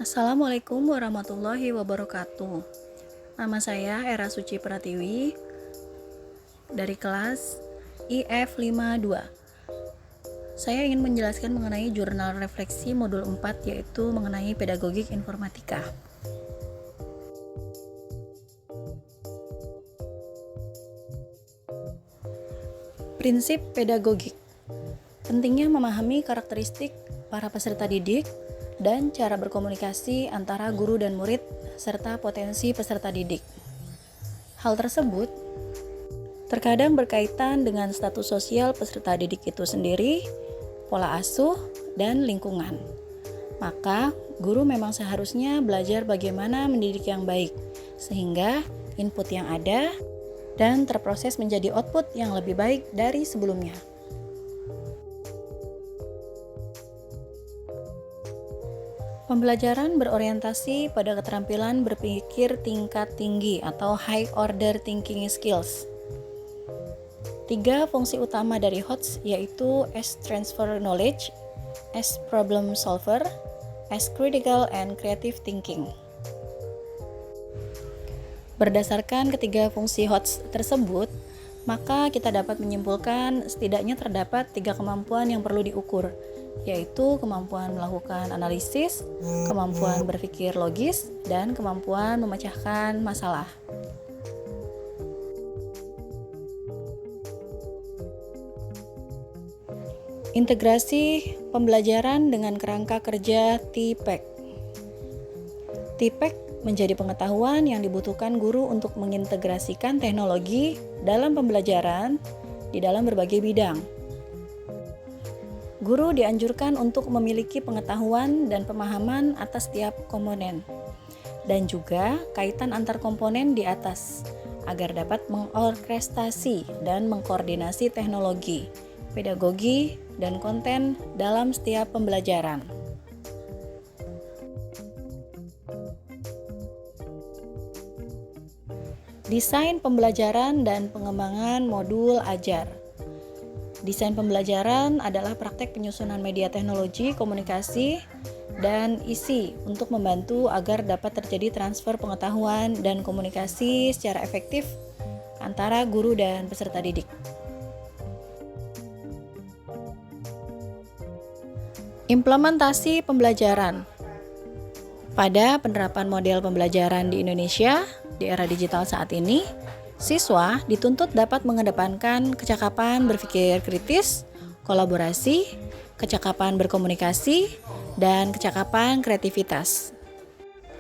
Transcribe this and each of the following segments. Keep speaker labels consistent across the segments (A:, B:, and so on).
A: Assalamualaikum warahmatullahi wabarakatuh. Nama saya Era Suci Pratiwi dari kelas IF52. Saya ingin menjelaskan mengenai jurnal refleksi modul 4, yaitu mengenai pedagogik informatika. Prinsip pedagogik. Pentingnya memahami karakteristik para peserta didik dan cara berkomunikasi antara guru dan murid serta potensi peserta didik. Hal tersebut terkadang berkaitan dengan status sosial peserta didik itu sendiri, pola asuh, dan lingkungan. Maka, guru memang seharusnya belajar bagaimana mendidik yang baik, sehingga input yang ada dan terproses menjadi output yang lebih baik dari sebelumnya. Pembelajaran berorientasi pada keterampilan berpikir tingkat tinggi atau high order thinking skills. 3 fungsi utama dari HOTS yaitu as transfer knowledge, as problem solver, as critical and creative thinking. Berdasarkan ketiga fungsi HOTS tersebut, maka kita dapat menyimpulkan setidaknya terdapat 3 kemampuan yang perlu diukur, yaitu kemampuan melakukan analisis, kemampuan berpikir logis, dan kemampuan memecahkan masalah. Integrasi pembelajaran dengan kerangka kerja TPEC. TPEC menjadi pengetahuan yang dibutuhkan guru untuk mengintegrasikan teknologi dalam pembelajaran di dalam berbagai bidang. Guru dianjurkan untuk memiliki pengetahuan dan pemahaman atas setiap komponen, dan juga kaitan antar komponen di atas, agar dapat mengorkestrasi dan mengkoordinasi teknologi, pedagogi, dan konten dalam setiap pembelajaran. Desain pembelajaran dan pengembangan modul ajar. Desain pembelajaran adalah praktek penyusunan media teknologi, komunikasi, dan isi untuk membantu agar dapat terjadi transfer pengetahuan dan komunikasi secara efektif antara guru dan peserta didik. Implementasi pembelajaran. Pada penerapan model pembelajaran di Indonesia di era digital saat ini, siswa dituntut dapat mengedepankan kecakapan berpikir kritis, kolaborasi, kecakapan berkomunikasi, dan kecakapan kreativitas,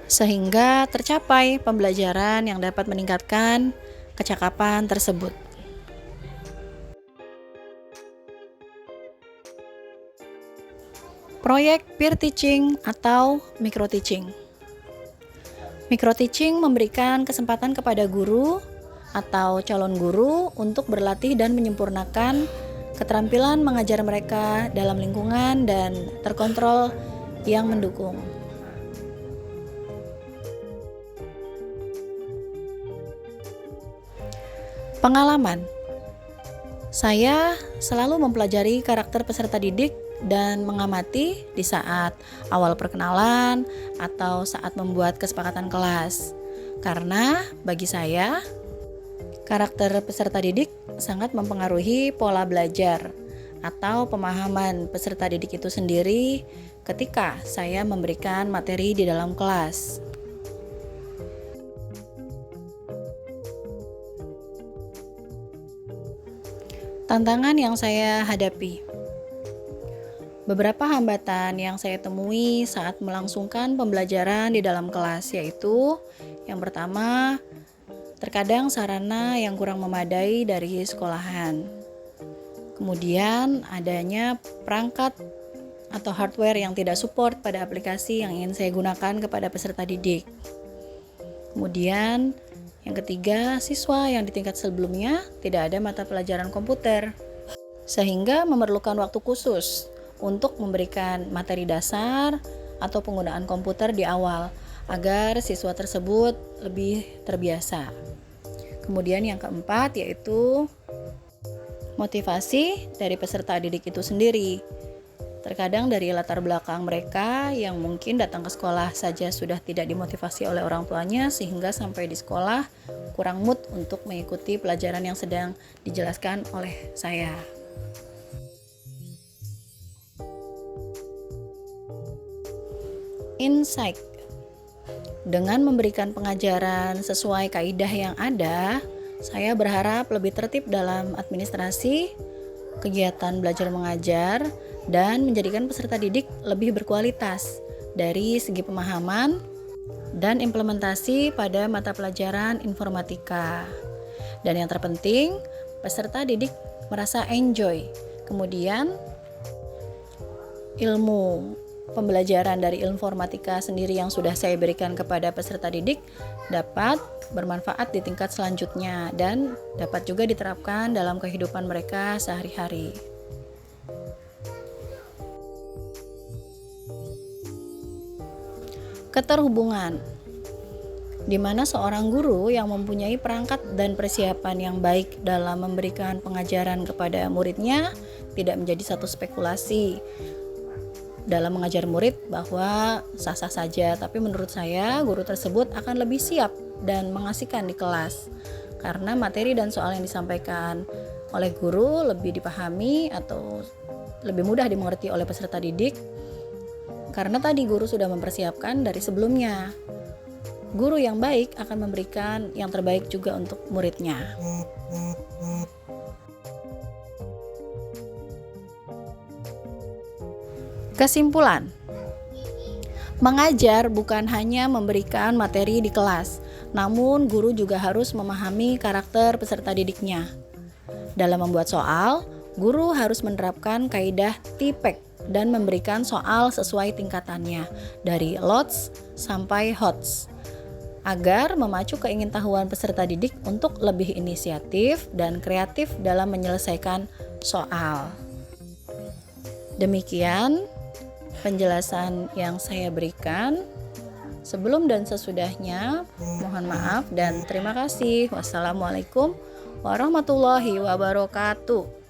A: sehingga tercapai pembelajaran yang dapat meningkatkan kecakapan tersebut. Proyek peer teaching atau micro teaching. Micro teaching memberikan kesempatan kepada guru atau calon guru untuk berlatih dan menyempurnakan keterampilan mengajar mereka dalam lingkungan dan terkontrol yang mendukung. Pengalaman. Saya selalu mempelajari karakter peserta didik dan mengamati di saat awal perkenalan atau saat membuat kesepakatan kelas. Karena bagi saya, karakter peserta didik sangat mempengaruhi pola belajar atau pemahaman peserta didik itu sendiri ketika saya memberikan materi di dalam kelas. Tantangan yang saya hadapi. Beberapa hambatan yang saya temui saat melangsungkan pembelajaran di dalam kelas yaitu yang pertama, terkadang sarana yang kurang memadai dari sekolahan. Kemudian adanya perangkat atau hardware yang tidak support pada aplikasi yang ingin saya gunakan kepada peserta didik. Kemudian yang ketiga, siswa yang di tingkat sebelumnya tidak ada mata pelajaran komputer, sehingga memerlukan waktu khusus untuk memberikan materi dasar atau penggunaan komputer di awal agar siswa tersebut lebih terbiasa. Kemudian yang keempat yaitu motivasi dari peserta didik itu sendiri. Terkadang dari latar belakang mereka yang mungkin datang ke sekolah saja sudah tidak dimotivasi oleh orang tuanya, sehingga sampai di sekolah kurang mood untuk mengikuti pelajaran yang sedang dijelaskan oleh saya. Insight. Dengan memberikan pengajaran sesuai kaidah yang ada, saya berharap lebih tertib dalam administrasi, kegiatan belajar mengajar, dan menjadikan peserta didik lebih berkualitas dari segi pemahaman dan implementasi pada mata pelajaran informatika. Dan yang terpenting, peserta didik merasa enjoy. Kemudian, ilmu pembelajaran dari informatika sendiri yang sudah saya berikan kepada peserta didik dapat bermanfaat di tingkat selanjutnya dan dapat juga diterapkan dalam kehidupan mereka sehari-hari. Keterhubungan, di mana seorang guru yang mempunyai perangkat dan persiapan yang baik dalam memberikan pengajaran kepada muridnya tidak menjadi satu spekulasi dalam mengajar murid bahwa sah-sah saja, tapi menurut saya guru tersebut akan lebih siap dan mengasihkan di kelas karena materi dan soal yang disampaikan oleh guru lebih dipahami atau lebih mudah dimengerti oleh peserta didik karena tadi guru sudah mempersiapkan dari sebelumnya. Guru yang baik akan memberikan yang terbaik juga untuk muridnya. Kesimpulan, mengajar bukan hanya memberikan materi di kelas, namun guru juga harus memahami karakter peserta didiknya. Dalam membuat soal, guru harus menerapkan kaidah TPEC dan memberikan soal sesuai tingkatannya, dari LOTS sampai HOTS, agar memacu keingintahuan peserta didik untuk lebih inisiatif dan kreatif dalam menyelesaikan soal. Demikian penjelasan yang saya berikan. Sebelum dan sesudahnya, mohon maaf dan terima kasih. Wassalamualaikum warahmatullahi wabarakatuh.